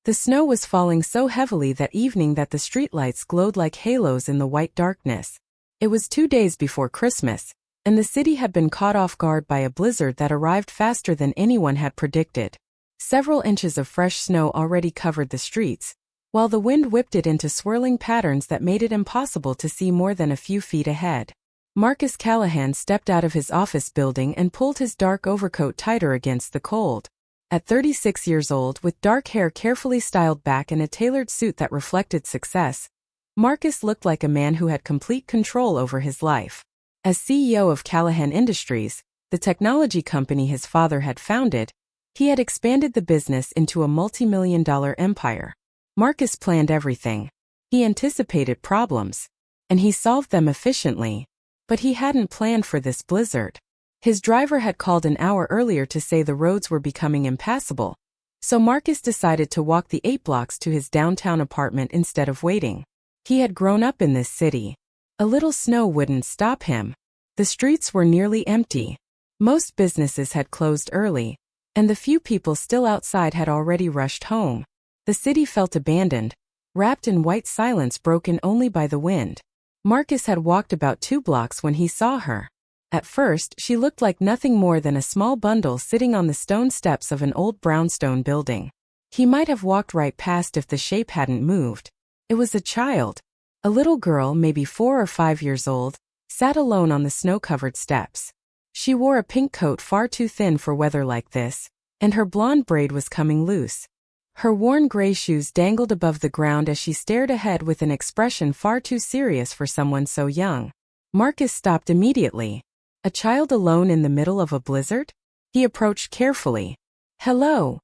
The snow was falling so heavily that evening that the streetlights glowed like halos in the white darkness. It was 2 days before Christmas, and the city had been caught off guard by a blizzard that arrived faster than anyone had predicted. Several inches of fresh snow already covered the streets, while the wind whipped it into swirling patterns that made it impossible to see more than a few feet ahead. Marcus Callahan stepped out of his office building and pulled his dark overcoat tighter against the cold. At 36 years old, with dark hair carefully styled back and a tailored suit that reflected success, Marcus looked like a man who had complete control over his life. As CEO of Callahan Industries, the technology company his father had founded, he had expanded the business into a multi-million-dollar empire. Marcus planned everything. He anticipated problems, and he solved them efficiently, but he hadn't planned for this blizzard. His driver had called an hour earlier to say the roads were becoming impassable, so Marcus decided to walk the 8 blocks to his downtown apartment instead of waiting. He had grown up in this city. A little snow wouldn't stop him. The streets were nearly empty. Most businesses had closed early, and the few people still outside had already rushed home. The city felt abandoned, wrapped in white silence broken only by the wind. Marcus had walked about 2 blocks when he saw her. At first, she looked like nothing more than a small bundle sitting on the stone steps of an old brownstone building. He might have walked right past if the shape hadn't moved. It was a child. A little girl, maybe 4 or 5 years old, sat alone on the snow-covered steps. She wore a pink coat far too thin for weather like this, and her blonde braid was coming loose. Her worn gray shoes dangled above the ground as she stared ahead with an expression far too serious for someone so young. Marcus stopped immediately. A child alone in the middle of a blizzard? He approached carefully. "Hello,"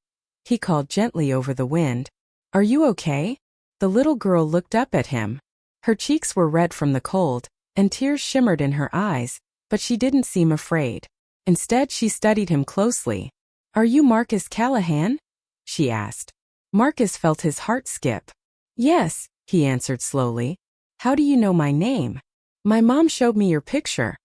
he called gently over the wind. "Are you okay?" The little girl looked up at him. Her cheeks were red from the cold, and tears shimmered in her eyes, but she didn't seem afraid. Instead, she studied him closely. "Are you Marcus Callahan?" she asked. Marcus felt his heart skip. "Yes," he answered slowly. "How do you know my name?" "My mom showed me your picture,"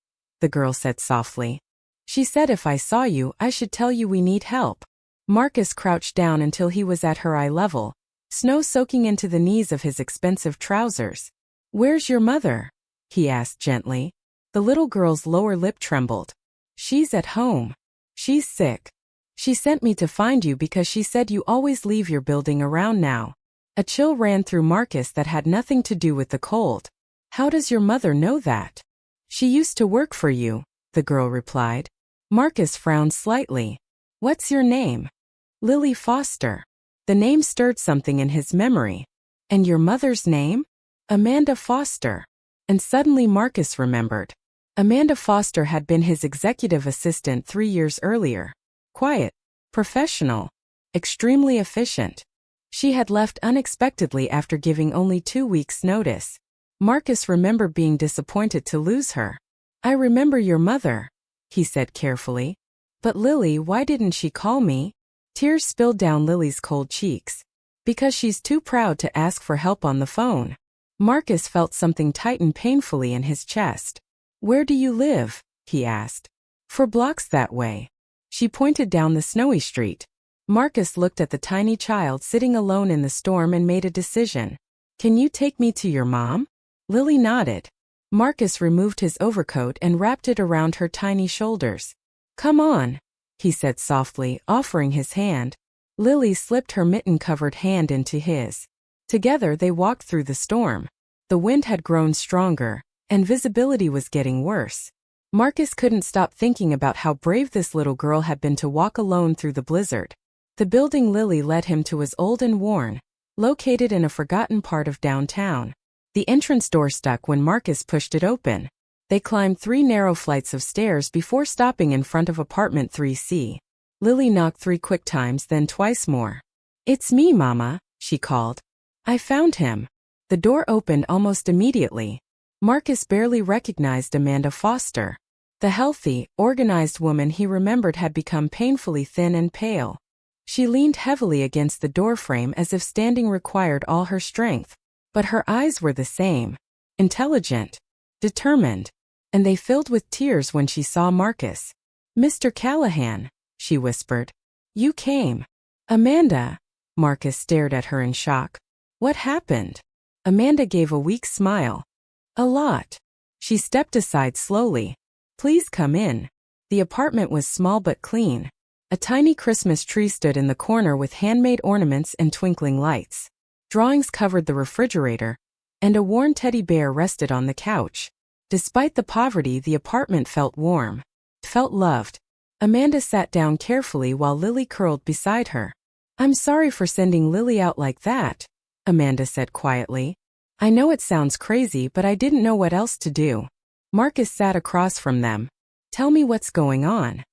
the girl said softly. "She said if I saw you, I should tell you we need help." Marcus crouched down until he was at her eye level, snow soaking into the knees of his expensive trousers. "Where's your mother?" he asked gently. The little girl's lower lip trembled. "She's at home. She's sick. She sent me to find you because she said you always leave your building around now." A chill ran through Marcus that had nothing to do with the cold. "How does your mother know that?" "She used to work for you," the girl replied. Marcus frowned slightly. "What's your name?" "Lily Foster." The name stirred something in his memory. "And your mother's name?" "Amanda Foster." And suddenly Marcus remembered. Amanda Foster had been his executive assistant 3 years earlier. Quiet, professional, extremely efficient. She had left unexpectedly after giving only 2 weeks' notice. Marcus remembered being disappointed to lose her. "I remember your mother," he said carefully. "But Lily, why didn't she call me?" Tears spilled down Lily's cold cheeks. "Because she's too proud to ask for help on the phone." Marcus felt something tighten painfully in his chest. "Where do you live?" he asked. "4 blocks that way." She pointed down the snowy street. Marcus looked at the tiny child sitting alone in the storm and made a decision. "Can you take me to your mom?" Lily nodded. Marcus removed his overcoat and wrapped it around her tiny shoulders. "Come on," he said softly, offering his hand. Lily slipped her mitten-covered hand into his. Together they walked through the storm. The wind had grown stronger, and visibility was getting worse. Marcus couldn't stop thinking about how brave this little girl had been to walk alone through the blizzard. The building Lily led him to was old and worn, located in a forgotten part of downtown. The entrance door stuck when Marcus pushed it open. They climbed 3 narrow flights of stairs before stopping in front of apartment 3C. Lily knocked 3 quick times, then twice more. "It's me, Mama," she called. "I found him." The door opened almost immediately. Marcus barely recognized Amanda Foster. The healthy, organized woman he remembered had become painfully thin and pale. She leaned heavily against the doorframe as if standing required all her strength. But her eyes were the same. Intelligent. Determined. And they filled with tears when she saw Marcus. "Mr. Callahan," she whispered. "You came." "Amanda." Marcus stared at her in shock. What happened? Amanda gave a weak smile. A lot. She stepped aside slowly. Please come in. The apartment was small but clean. A tiny Christmas tree stood in the corner with handmade ornaments and twinkling lights. Drawings covered the refrigerator, and a worn teddy bear rested on the couch. Despite the poverty, the apartment felt warm. Felt loved. Amanda sat down carefully while Lily curled beside her. I'm sorry for sending Lily out like that, Amanda said quietly. I know it sounds crazy, but I didn't know what else to do. Marcus sat across from them. Tell me what's going on.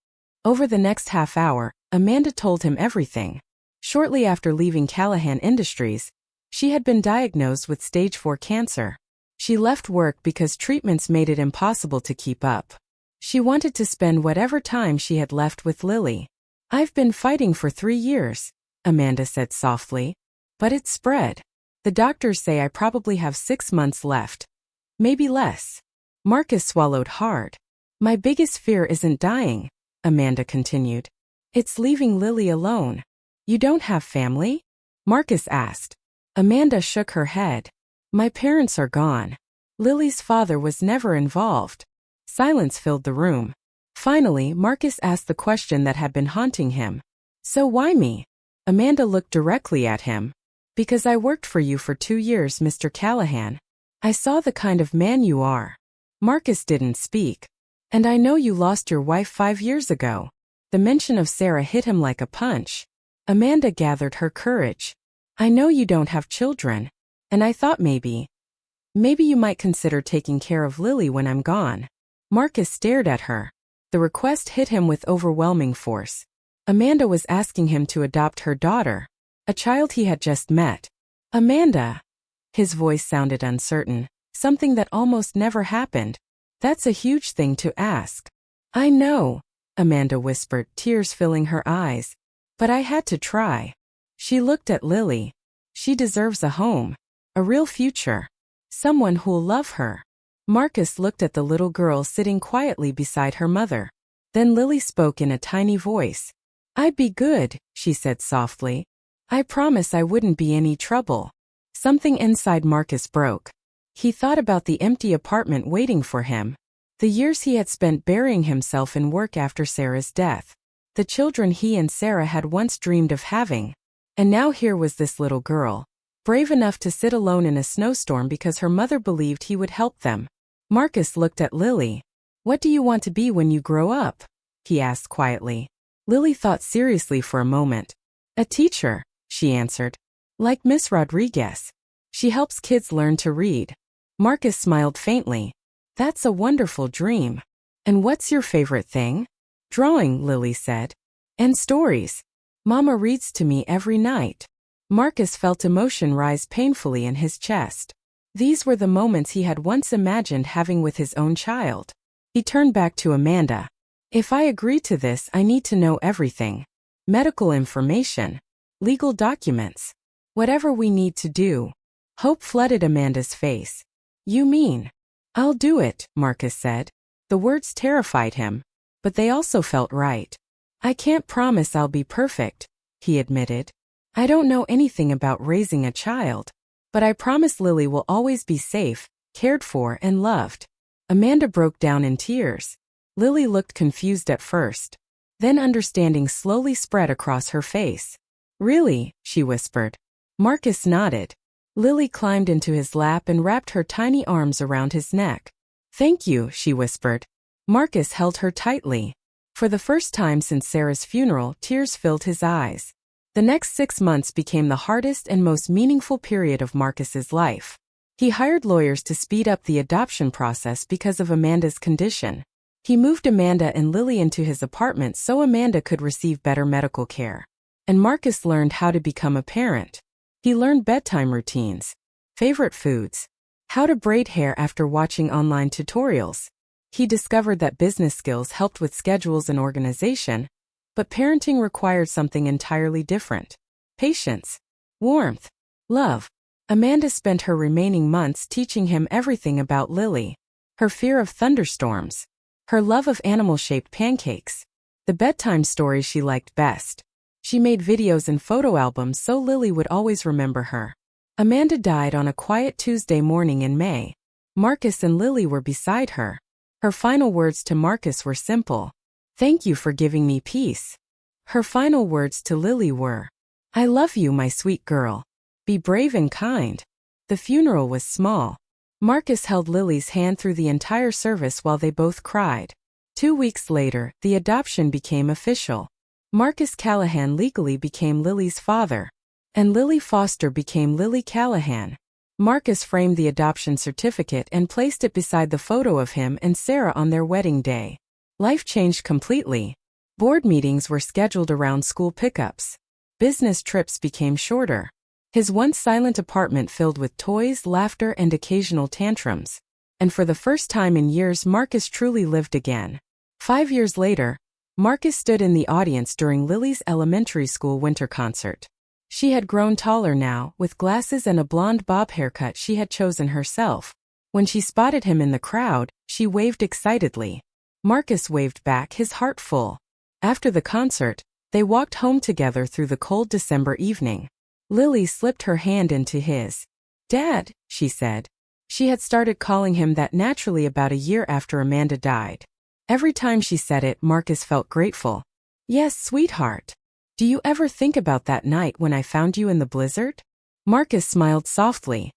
Over the next half hour, Amanda told him everything. Shortly after leaving Callahan Industries, she had been diagnosed with stage 4 cancer. She left work because treatments made it impossible to keep up. She wanted to spend whatever time she had left with Lily. I've been fighting for 3 years, Amanda said softly. But it's spread. The doctors say I probably have 6 months left. Maybe less. Marcus swallowed hard. My biggest fear isn't dying, Amanda continued. It's leaving Lily alone. You don't have family? Marcus asked. Amanda shook her head. My parents are gone. Lily's father was never involved. Silence filled the room. Finally, Marcus asked the question that had been haunting him. So why me? Amanda looked directly at him. Because I worked for you for 2 years, Mr. Callahan. I saw the kind of man you are. Marcus didn't speak. And I know you lost your wife 5 years ago. The mention of Sarah hit him like a punch. Amanda gathered her courage. I know you don't have children. And I thought maybe you might consider taking care of Lily when I'm gone. Marcus stared at her. The request hit him with overwhelming force. Amanda was asking him to adopt her daughter, a child he had just met. Amanda. His voice sounded uncertain, something that almost never happened. That's a huge thing to ask. I know, Amanda whispered, tears filling her eyes. But I had to try. She looked at Lily. She deserves a home. A real future. Someone who'll love her. Marcus looked at the little girl sitting quietly beside her mother. Then Lily spoke in a tiny voice. I'd be good, she said softly. I promise I wouldn't be any trouble. Something inside Marcus broke. He thought about the empty apartment waiting for him. The years he had spent burying himself in work after Sarah's death. The children he and Sarah had once dreamed of having. And now here was this little girl, brave enough to sit alone in a snowstorm because her mother believed he would help them. Marcus looked at Lily. What do you want to be when you grow up? He asked quietly. Lily thought seriously for a moment. A teacher, she answered. Like Miss Rodriguez. She helps kids learn to read. Marcus smiled faintly. That's a wonderful dream. And what's your favorite thing? Drawing, Lily said. And stories. Mama reads to me every night. Marcus felt emotion rise painfully in his chest. These were the moments he had once imagined having with his own child. He turned back to Amanda. If I agree to this, I need to know everything. Medical information. Legal documents. Whatever we need to do. Hope flooded Amanda's face. You mean? I'll do it, Marcus said. The words terrified him. But they also felt right. I can't promise I'll be perfect, he admitted. I don't know anything about raising a child. But I promise Lily will always be safe, cared for, and loved. Amanda broke down in tears. Lily looked confused at first. Then understanding slowly spread across her face. Really? She whispered. Marcus nodded. Lily climbed into his lap and wrapped her tiny arms around his neck. Thank you, she whispered. Marcus held her tightly. For the first time since Sarah's funeral, tears filled his eyes. The next 6 months became the hardest and most meaningful period of Marcus's life. He hired lawyers to speed up the adoption process because of Amanda's condition. He moved Amanda and Lily into his apartment so Amanda could receive better medical care. And Marcus learned how to become a parent. He learned bedtime routines, favorite foods, how to braid hair after watching online tutorials. He discovered that business skills helped with schedules and organization, but parenting required something entirely different. Patience, warmth, love. Amanda spent her remaining months teaching him everything about Lily. Her fear of thunderstorms. Her love of animal-shaped pancakes. The bedtime stories she liked best. She made videos and photo albums so Lily would always remember her. Amanda died on a quiet Tuesday morning in May. Marcus and Lily were beside her. Her final words to Marcus were simple. "Thank you for giving me peace." Her final words to Lily were, "I love you, my sweet girl. Be brave and kind." The funeral was small. Marcus held Lily's hand through the entire service while they both cried. 2 weeks later, the adoption became official. Marcus Callahan legally became Lily's father, and Lily Foster became Lily Callahan. Marcus framed the adoption certificate and placed it beside the photo of him and Sarah on their wedding day. Life changed completely. Board meetings were scheduled around school pickups. Business trips became shorter. His once silent apartment filled with toys, laughter, and occasional tantrums. And for the first time in years, Marcus truly lived again. 5 years later, Marcus stood in the audience during Lily's elementary school winter concert. She had grown taller now, with glasses and a blonde bob haircut she had chosen herself. When she spotted him in the crowd, she waved excitedly. Marcus waved back, his heart full. After the concert, they walked home together through the cold December evening. Lily slipped her hand into his. "Dad," she said. She had started calling him that naturally about a year after Amanda died. Every time she said it, Marcus felt grateful. "Yes, sweetheart. Do you ever think about that night when I found you in the blizzard?" Marcus smiled softly.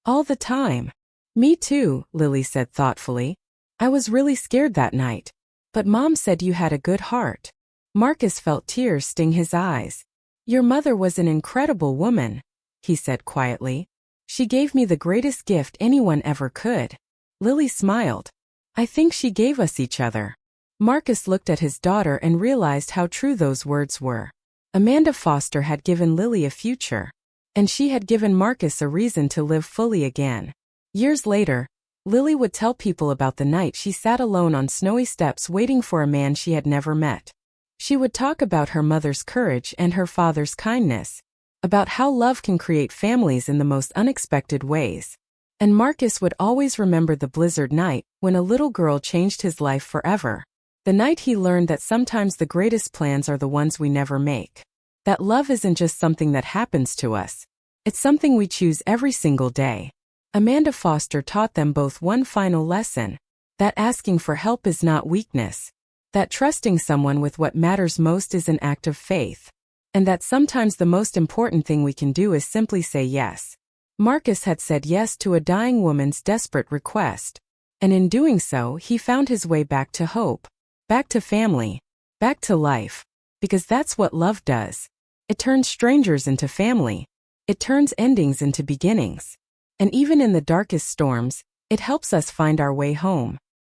"All the time." "Me too," Lily said thoughtfully. "I was really scared that night. But Mom said you had a good heart." Marcus felt tears sting his eyes. "Your mother was an incredible woman," he said quietly. "She gave me the greatest gift anyone ever could." Lily smiled. "I think she gave us each other." Marcus looked at his daughter and realized how true those words were. Amanda Foster had given Lily a future, and she had given Marcus a reason to live fully again. Years later, Lily would tell people about the night she sat alone on snowy steps waiting for a man she had never met. She would talk about her mother's courage and her father's kindness, about how love can create families in the most unexpected ways. And Marcus would always remember the blizzard night when a little girl changed his life forever. The night he learned that sometimes the greatest plans are the ones we never make. That love isn't just something that happens to us. It's something we choose every single day. Amanda Foster taught them both one final lesson: that asking for help is not weakness, that trusting someone with what matters most is an act of faith, and that sometimes the most important thing we can do is simply say yes. Marcus had said yes to a dying woman's desperate request, and in doing so, he found his way back to hope, back to family, back to life, because that's what love does. It turns strangers into family. It turns endings into beginnings. And even in the darkest storms, it helps us find our way home.